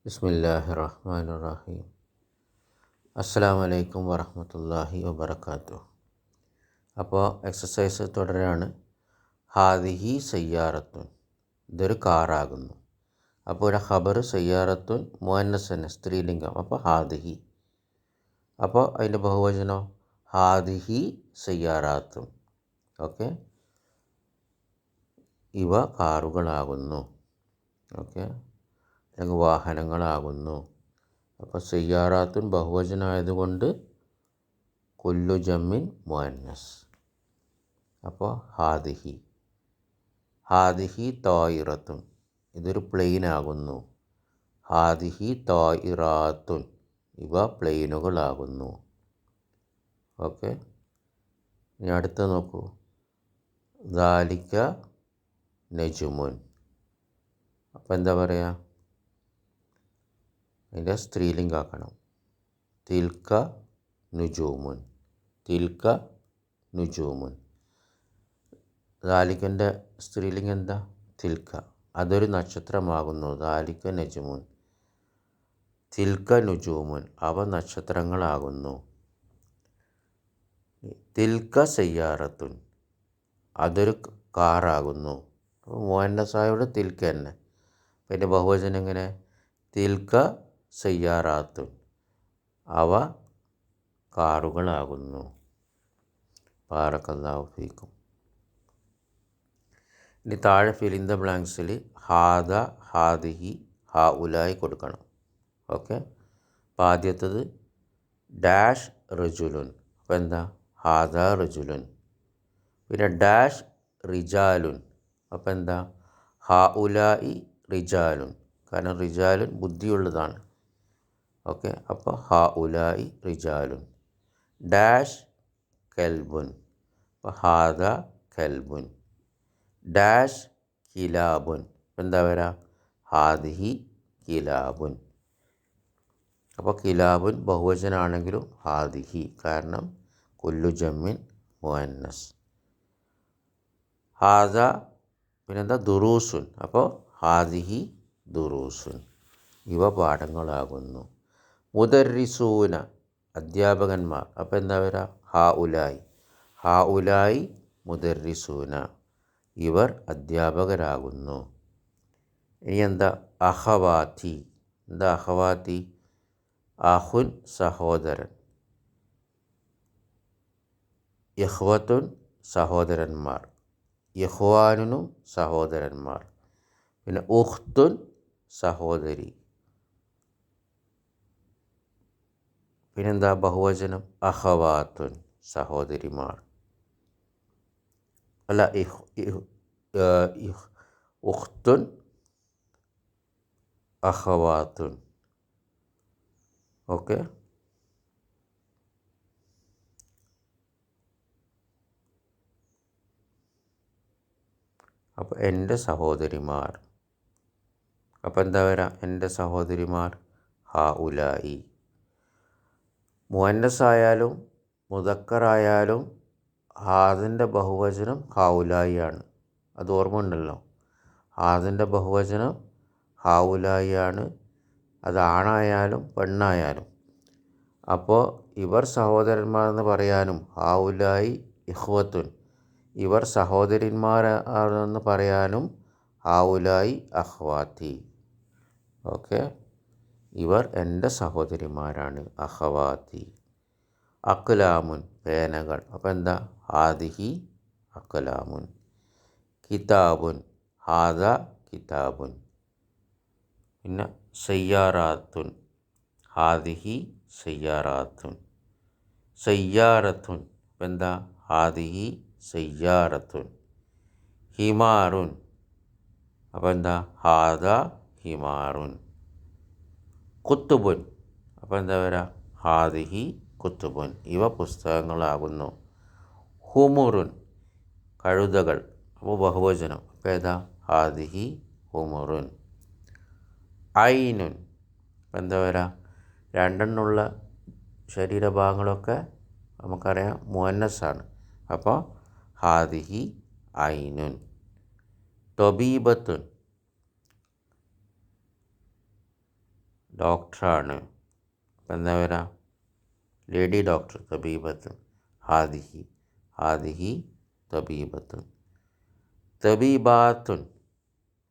ബിസ്മില്ലാഹിർ റഹ്മാനിർ റഹീം. അസ്സലാമു അലൈക്കും വറഹ്മത്തുള്ളാഹി വബറകാതുഹു. അപ്പോൾ എക്സസൈസ് തുടരാണ്. ഹാദിഹി സയ്യാറത്തുൻ, ഇതൊരു കാറാകുന്നു. അപ്പോൾ ഒരു ഖബർ സയ്യാറത്തുൻ മുഅന്നസന് സ്ത്രീലിംഗം, അപ്പോൾ ഹാദിഹി. അപ്പോൾ അതിൻ്റെ ബഹുവചനോ ഹാദിഹി സയ്യാറാത്തുൻ. ഓക്കെ, ഇവ കാറുകളാകുന്നു. ഓക്കെ, അല്ലെങ്കിൽ വാഹനങ്ങളാകുന്നു. അപ്പോൾ സയ്യാറാത്തുൻ ബഹുവചനമായതുകൊണ്ട് കുല്ലു ജമ്മിൻ മുഅന്നസ്. അപ്പോൾ ഹാദിഹി. ഹാദിഹി തായിറത്തുൻ, ഇതൊരു പ്ലെയിൻ ആകുന്നു. ഹാദിഹി തായിറാത്തുൻ, ഇവ പ്ലെയിനുകളാകുന്നു. ഓക്കെ, ഇനി അടുത്ത് നോക്കൂ. ദാലിക നജുമുൻ. അപ്പോൾ എന്താ പറയുക? അതിൻ്റെ സ്ത്രീലിംഗാക്കണം. തിൽക്ക നുജൂമുൻ. തിൽക്ക നുജൂമുൻ. ദാലിക്കൻ്റെ സ്ത്രീലിംഗം എന്താ? തിൽക്ക. അതൊരു നക്ഷത്രമാകുന്നു. ദാലിക്ക നജുമുൻ. തിൽക്ക നുജൂമുൻ, അവ നക്ഷത്രങ്ങളാകുന്നു. തിൽക്ക സയ്യാറത്തുൻ, അതൊരു കാറാകുന്നു. അപ്പോൾ മുഅന്നസായോട് തിൽക്ക തന്നെ. പിന്നെ ബഹുവചനം എങ്ങനെ? തിൽക്ക സയ്യാറാത്തുൻ, അവ കാറുകളാകുന്നു. ബാറക്കല്ലാഹു ഫീക്കും. ഇനി താഴെ ഫിൽ ഇൻ ദ ബ്ലാങ്ക്സിൽ ഹാദ, ഹാദിഹി, ഹാ ഉലായി കൊടുക്കണം. ഓക്കെ, അപ്പോൾ ആദ്യത്തത് ഡാഷ് റജുലുൻ. അപ്പോൾ എന്താ? ഹാദ റജുലുൻ. പിന്നെ ഡാഷ് റിജാലുൻ. അപ്പോൾ എന്താ? ഹാ ഉലായി റിജാലുൻ. കാരണം റിജാലുൻ ബുദ്ധിയുള്ളതാണ്. ഓക്കെ, അപ്പോൾ ഹാ ഉലായി റിജാലുൻ. ഡാഷ് കെൽബുൻ. അപ്പോൾ ഹാദ കെൽബുൻ. ഡാഷ് കിലാബുൻ. എന്താ വരാ? ഹാദിഹി കിലാബുൻ. അപ്പോൾ കിലാബുൻ ബഹുവചനാണെങ്കിലും ഹാദിഹി, കാരണം കുല്ലു ജമ്മിൻ മുഅന്നസ്. ഹാദ പിന്നെന്താ? ദുറൂസുൻ. അപ്പോൾ ഹാദിഹി ദുറൂസുൻ, ഇവ പാഠങ്ങളാകുന്നു. മുദർരിസൂന, അധ്യാപകന്മാർ. അപ്പോൾ എന്താ വരാ? ഹാ ഉലായി. ഹാ ഉലായി മുദർരിസൂന, ഇവർ അധ്യാപകരാകുന്നു. ഇനി എന്താ? അഖവാത്തി. എന്താ അഖവാത്തി? അഹുൻ സഹോദരൻ. ഇഖ്വത്തുൻ സഹോദരന്മാർ. ഇഖ്വാനുനും സഹോദരന്മാർ. പിന്നെ ഉഖ്തുൻ സഹോദരി. പിന്നെന്താ ബഹുവചനം? അഖവാത്തുൻ സഹോദരിമാർ. അല്ല, ഉഖ്തുൻ അഖവാത്തുൻ. ഓക്കെ, അപ്പോൾ എൻ്റെ സഹോദരിമാർ. അപ്പോൾ എന്താ വരാം? എൻ്റെ സഹോദരിമാർ ഹാ ഉലായി. മുഅന്നസായാലും മുദക്കറായാലും ഹാദിൻ്റെ ബഹുവചനം ഹാ ഉലായി ആണ്. അത് ഓർമ്മ ഉണ്ടല്ലോ. ഹാദിൻ്റെ ബഹുവചനം ഹാ ഉലായി ആണ്. അത് ആണായാലും പെണ്ണായാലും. അപ്പോൾ ഇവർ സഹോദരന്മാരെന്ന് പറയാനും ഹാ ഉലായി ഇഖ്വത്തുൻ, ഇവർ സഹോദരിന്മാരാണെന്ന് പറയാനും ഹാ ഉലായി അഖ്വാത്തി. ഓക്കെ, ഇവർ എൻ്റെ സഹോദരിമാരാണ്, അഖവാത്തി. അക്ലാമുൻ പേനകൾ. അപ്പോൾ എന്താ? ഹാദിഹി അക്ലാമുൻ. കിതാബുൻ. ഹാദ കിതാബുൻ. പിന്നെ സയ്യാറാത്തുൻ. ഹാദിഹി സയ്യാറാത്തുൻ. സയ്യാറത്തുൻ. അപ്പോൾ എന്താ? ഹാദിഹി സയ്യാറത്തുൻ. ഹിമാറുൻ. അപ്പോൾ എന്താ? ഹാദ ഹിമാറുൻ. കുത്തുബുൻ. അപ്പോൾ എന്താ വരാ? ഹാദിഹി കുത്തുബുൻ, ഇവ പുസ്തകങ്ങളാകുന്നു. ഹുമുറുൻ കഴുതകൾ. അപ്പോൾ ബഹുവചനം. അപ്പോൾ ഏതാ? ഹാദിഹി ഹുമുറുൻ. ഐനുൻ. അപ്പോൾ എന്താ വരാ? രണ്ടെണ്ണമുള്ള ശരീരഭാഗങ്ങളൊക്കെ നമുക്കറിയാം മുഅന്നസാണ്. അപ്പോൾ ഹാദിഹി ഐനുൻ. തൊബീബത്തുൻ. ഡോക്ടറാണ്. അപ്പം എന്താ വരാ? ലേഡി ഡോക്ടർ തബീബത്ത്. ഹാദിഹി ഹാദിഹി തബീബത്ത്. തബീബാത്തുൻ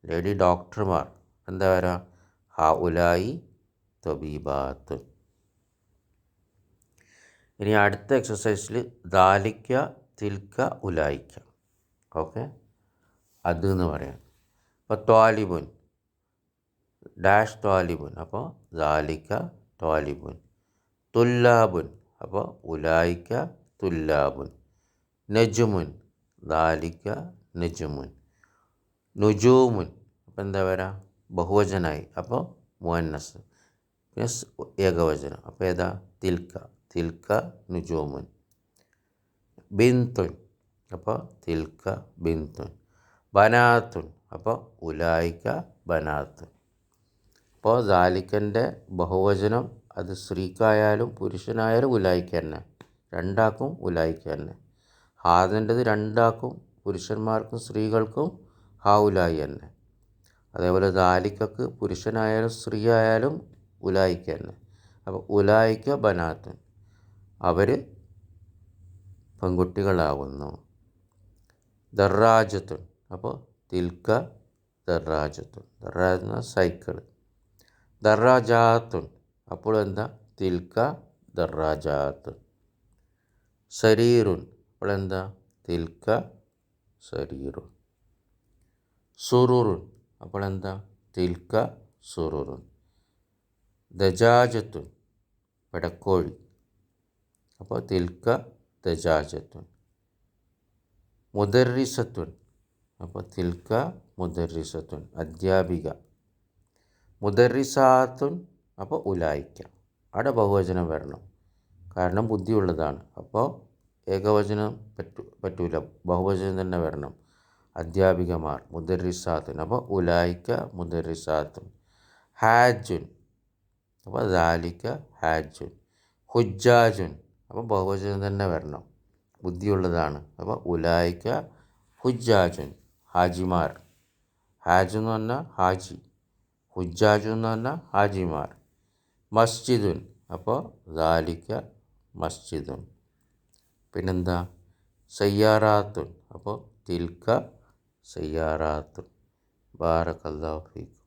ലേഡി ഡോക്ടർമാർ. എന്താ വരാ? ഹാ ഉലായി തബീബാത്തുൻ. ഇനി അടുത്ത എക്സസൈസിൽ ദാലിക്ക തിൽക്ക ഉലായിക്ക. ഓക്കെ, അത് എന്ന് പറയാം. അപ്പോൾ ത്വാലിബുൻ ഡാഷ് ത്വാലിബുൻ, അപ്പോൾ ദാലിക്ക ത്വാലിബുൻ. തുല്ലാബുൻ, അപ്പോൾ ഉലായിക്ക തുല്ലാബുൻ. നജുമുൻ ദാലിക്ക നജുമുൻ. നുജൂമുൻ, അപ്പോൾ എന്താ വരാ? ബഹുവചനായി, അപ്പോൾ മുഅന്നസ്. പ്ലസ് ഏകവചനം, അപ്പോൾ ഏതാ? തിൽക്ക തിൽക്ക നുജൂമുൻ. ബിന്തുൻ, അപ്പോൾ തിൽക്ക ബിന്തുൻ. ബനാത്തുൻ, അപ്പോൾ ഉലായിക്ക ബനാത്തുൻ. അപ്പോൾ ദാലിക്കൻ്റെ ബഹുവചനം അത് സ്ത്രീക്കായാലും പുരുഷനായാലും ഉലായിക്ക തന്നെ, രണ്ടാക്കും ഉലായിക്ക തന്നെ. ഹാദിൻ്റെത് രണ്ടാക്കും, പുരുഷന്മാർക്കും സ്ത്രീകൾക്കും ഹാ ഉലായി തന്നെ. അതേപോലെ ദാലിക്കക്ക് പുരുഷനായാലും സ്ത്രീ ആയാലും ഉലായിക്ക തന്നെ. അപ്പോൾ ഉലായിക്ക ബനാത്തുൻ, അവർ പെൺകുട്ടികളാവുന്നു. ദറാജത്തുൻ, അപ്പോൾ തിൽക്ക ദറാജത്തുൻ. ദറാജ എന്ന സൈക്കിൾ. ദറാജാത്തുൻ, അപ്പോൾ എന്താ? തിൽക്ക ദറാജാത്തുൻ. സരീറുൻ, അപ്പോൾ എന്താ? തിൽക്ക സരീറുൻ. സുറുറുൻ, അപ്പോൾ എന്താ? തിൽക്ക സുറുറുൻ. ദജാജത്തുൻ, പെടക്കോഴി, അപ്പോൾ തിൽക്ക ദജാജത്തുൻ. മുദർരിസത്തുൻ, അപ്പോൾ തിൽക്ക മുദർരിസത്തുൻ, അധ്യാപിക. മുദർരിസാത്തുൻ, അപ്പോൾ ഉലായിക്ക. അവിടെ ബഹുവചനം വരണം, കാരണം ബുദ്ധിയുള്ളതാണ്. അപ്പോൾ ഏകവചനം പറ്റൂല, ബഹുവചനം തന്നെ വരണം. അധ്യാപികമാർ മുദർരിസാത്തുൻ, അപ്പോൾ ഉലായിക്ക മുദർരിസാത്തുൻ. ഹാജുൻ, അപ്പോൾ ദാലിക്ക ഹാജുൻ. ഹുജ്ജാജുൻ, അപ്പോൾ ബഹുവചനം തന്നെ വരണം, ബുദ്ധിയുള്ളതാണ്. അപ്പോൾ ഉലായിക്ക ഹുജ്ജാജുൻ, ഹാജിമാർ. ഹാജ് എന്ന് പറഞ്ഞാൽ ഹാജി, ഹുജ്ജാജു എന്ന് പറഞ്ഞാൽ ഹാജിമാർ. മസ്ജിദുൻ, അപ്പോൾ ദാലിക്ക മസ്ജിദുൻ. പിന്നെന്താ? സയ്യാറാത്തുൻ, അപ്പോൾ തിൽക്ക സയ്യാറാത്തുൻ. ബാറക്കല്ലാഹു ഫീക്കും.